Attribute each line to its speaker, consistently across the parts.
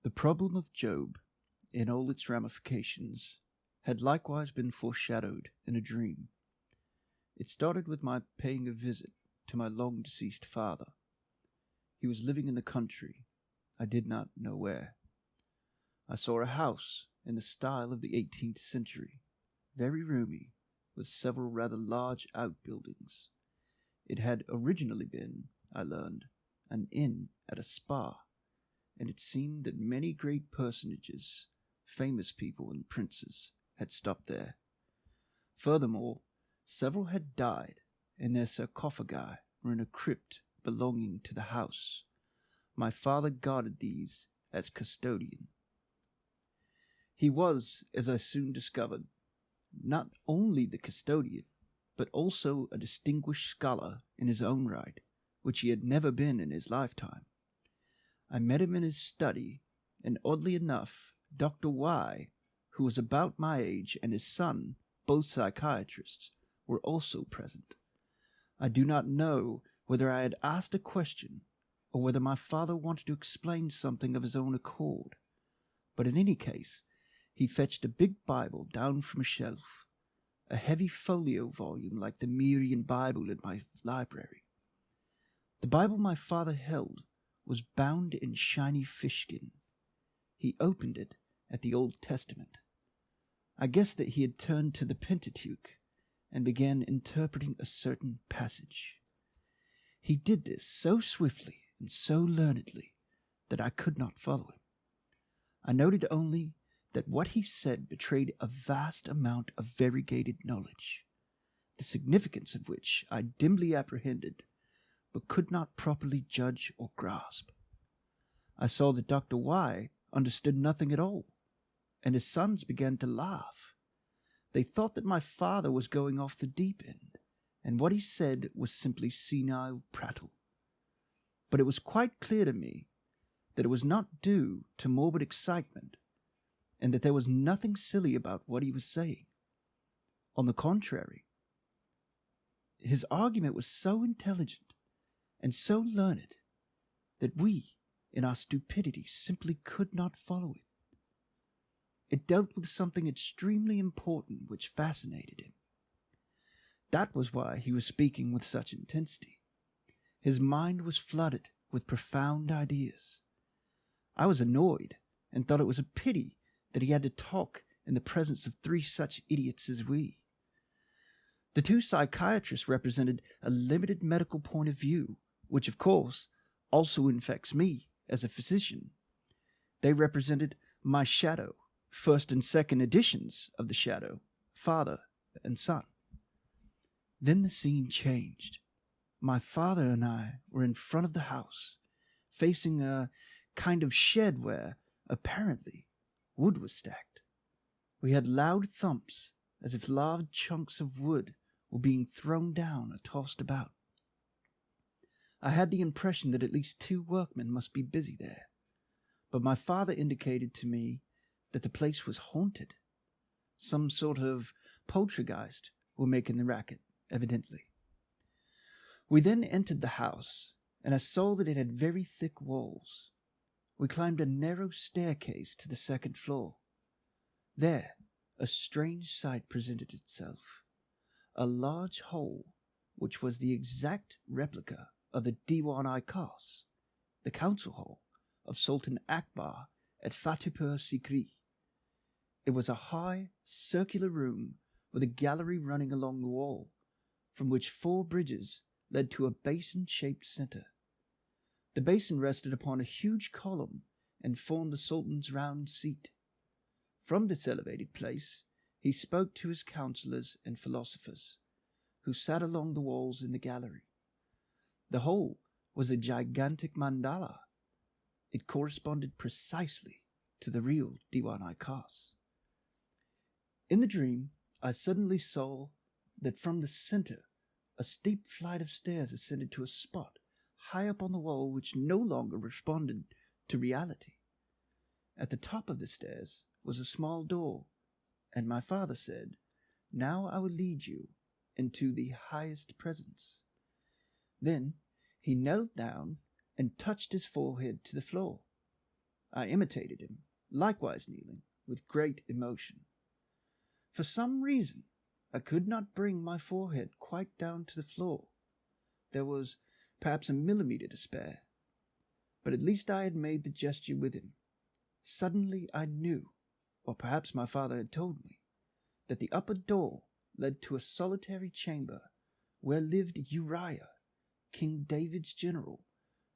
Speaker 1: The problem of Job, in all its ramifications, had likewise been foreshadowed in a dream. It started with my paying a visit to my long-deceased father. He was living in the country, I did not know where. I saw a house in the style of the 18th century, very roomy, with several rather large outbuildings. It had originally been, I learned, an inn at a spa, and it seemed that many great personages, famous people and princes, had stopped there. Furthermore, several had died, and their sarcophagi were in a crypt belonging to the house. My father guarded these as custodian. He was, as I soon discovered, not only the custodian, but also a distinguished scholar in his own right, which he had never been in his lifetime. I met him in his study, and oddly enough, Dr. Y, who was about my age, and his son, both psychiatrists, were also present. I do not know whether I had asked a question, or whether my father wanted to explain something of his own accord, but in any case, he fetched a big Bible down from a shelf, a heavy folio volume like the Myrian Bible in my library. The Bible my father held was bound in shiny fishskin. He opened it at the Old Testament. I guessed that he had turned to the Pentateuch and began interpreting a certain passage. He did this so swiftly and so learnedly that I could not follow him. I noted only that what he said betrayed a vast amount of variegated knowledge, the significance of which I dimly apprehended, but could not properly judge or grasp. I saw that Dr. Y understood nothing at all, and his sons began to laugh. They thought that my father was going off the deep end, and what he said was simply senile prattle. But it was quite clear to me that it was not due to morbid excitement, and that there was nothing silly about what he was saying. On the contrary, his argument was so intelligent and so learned that we, in our stupidity, simply could not follow it. It dealt with something extremely important which fascinated him. That was why he was speaking with such intensity. His mind was flooded with profound ideas. I was annoyed and thought it was a pity that he had to talk in the presence of three such idiots as we. The two psychiatrists represented a limited medical point of view, which, of course, also infects me as a physician. They represented my shadow, first and second editions of the shadow, father and son. Then the scene changed. My father and I were in front of the house, facing a kind of shed where, apparently, wood was stacked. We had loud thumps, as if large chunks of wood were being thrown down or tossed about. I had the impression that at least 2 workmen must be busy there, but my father indicated to me that the place was haunted. Some sort of poltergeist were making the racket, evidently. We then entered the house, and I saw that it had very thick walls. We climbed a narrow staircase to the 2nd floor. There, a strange sight presented itself. A large hole, which was the exact replica of the Diwan-i-Khaas, the council hall of Sultan Akbar at Fatehpur Sikri. It was a high, circular room with a gallery running along the wall, from which 4 bridges led to a basin-shaped center. The basin rested upon a huge column and formed the Sultan's round seat. From this elevated place, he spoke to his counselors and philosophers, who sat along the walls in the gallery. The whole was a gigantic mandala. It corresponded precisely to the real Diwan-i-Khaas. In the dream, I suddenly saw that from the center, a steep flight of stairs ascended to a spot high up on the wall which no longer responded to reality. At the top of the stairs was a small door, and my father said, "Now I will lead you into the highest presence." Then he knelt down and touched his forehead to the floor. I imitated him, likewise kneeling, with great emotion. For some reason, I could not bring my forehead quite down to the floor. There was perhaps a millimetre to spare, but at least I had made the gesture with him. Suddenly I knew, or perhaps my father had told me, that the upper door led to a solitary chamber where lived Uriah, King David's general,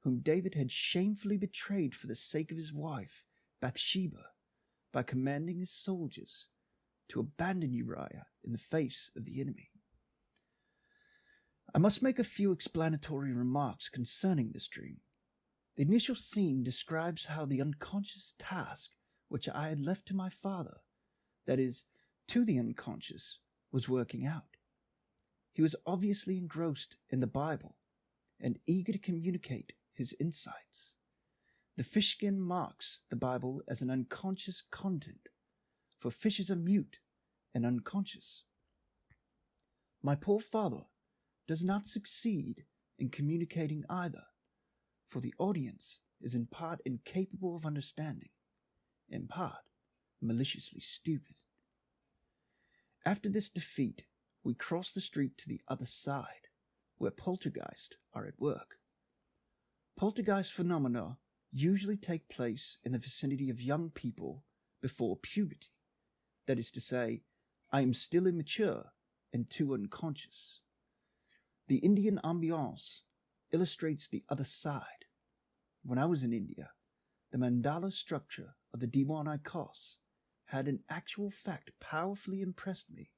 Speaker 1: whom David had shamefully betrayed for the sake of his wife, Bathsheba, by commanding his soldiers to abandon Uriah in the face of the enemy. I must make a few explanatory remarks concerning this dream. The initial scene describes how the unconscious task which I had left to my father, that is, to the unconscious, was working out. He was obviously engrossed in the Bible and eager to communicate his insights. The fish skin marks the Bible as an unconscious content, for fishes are mute and unconscious. My poor father does not succeed in communicating either, for the audience is in part incapable of understanding, in part maliciously stupid. After this defeat, we cross the street to the other side, where poltergeists are at work. Poltergeist phenomena usually take place in the vicinity of young people before puberty. That is to say, I am still immature and too unconscious. The Indian ambiance illustrates the other side. When I was in India, the mandala structure of the Diwan-i-Khaas had in actual fact powerfully impressed me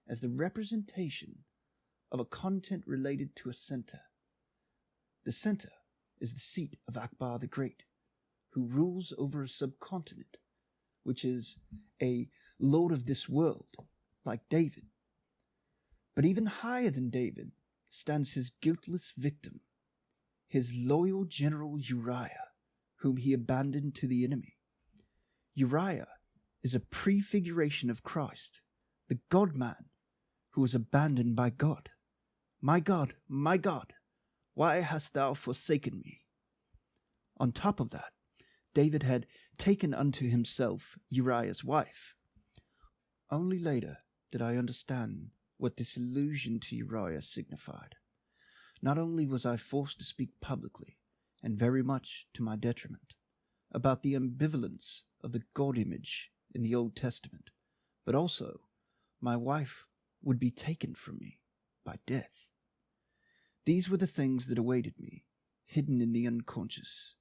Speaker 1: as the representation of a content related to a center. The center is the seat of Akbar the Great, who rules over a subcontinent, which is a lord of this world, like David. But even higher than David stands his guiltless victim, his loyal general Uriah, whom he abandoned to the enemy. Uriah is a prefiguration of Christ, the God-man, who was abandoned by God. My God, why hast thou forsaken me? On top of that, David had taken unto himself Uriah's wife. Only later did I understand what this allusion to Uriah signified. Not only was I forced to speak publicly, and very much to my detriment, about the ambivalence of the God image in the Old Testament, but also my wife would be taken from me by death. These were the things that awaited me, hidden in the unconscious.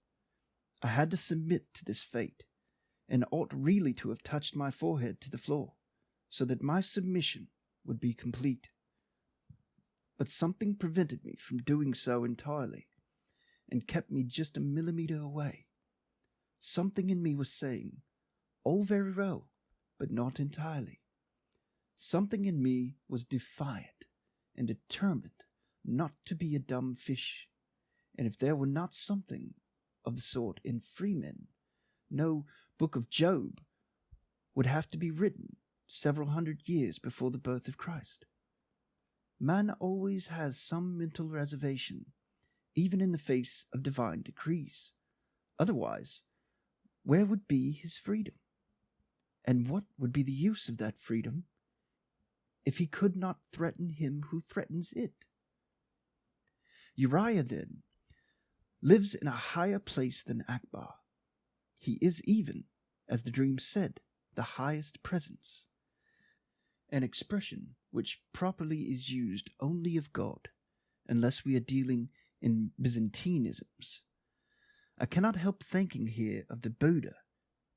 Speaker 1: I had to submit to this fate, and ought really to have touched my forehead to the floor, so that my submission would be complete. But something prevented me from doing so entirely, and kept me just a millimetre away. Something in me was saying, all very well, but not entirely. Something in me was defiant and determined not to be a dumb fish, and if there were not something of the sort in Freemen, no book of Job would have to be written several hundred years before the birth of Christ. Man always has some mental reservation, even in the face of divine decrees. Otherwise, where would be his freedom? And what would be the use of that freedom if he could not threaten him who threatens it? Uriah, then, lives in a higher place than Akbar. He is even, as the dream said, the highest presence, an expression which properly is used only of God, unless we are dealing in Byzantinisms. I cannot help thinking here of the Buddha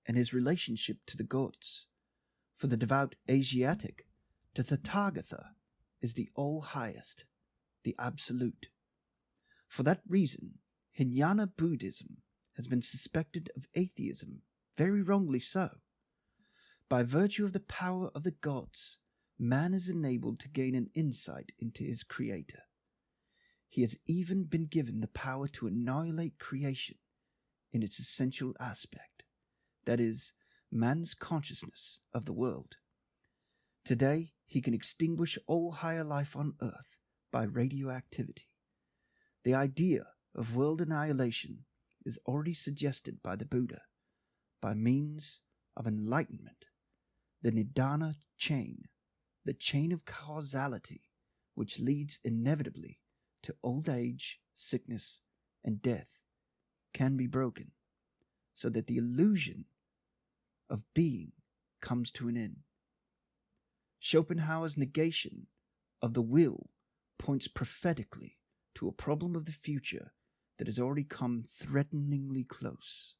Speaker 1: and his relationship to the gods. For the devout Asiatic, the Tathagata is the all-highest, the absolute. For that reason, Hinayana Buddhism has been suspected of atheism, very wrongly so. By virtue of the power of the gods, man is enabled to gain an insight into his creator. He has even been given the power to annihilate creation in its essential aspect, that is, man's consciousness of the world. Today, he can extinguish all higher life on earth by radioactivity. The idea of world annihilation is already suggested by the Buddha, by means of enlightenment, the Nidana chain, the chain of causality which leads inevitably to old age, sickness, and death, can be broken, so that the illusion of being comes to an end. Schopenhauer's negation of the will points prophetically to a problem of the future that has already come threateningly close.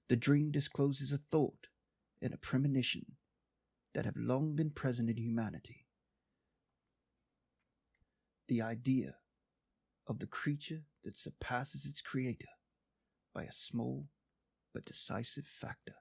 Speaker 1: The dream discloses a thought and a premonition that have long been present in humanity. The idea of the creature that surpasses its creator by a small but decisive factor.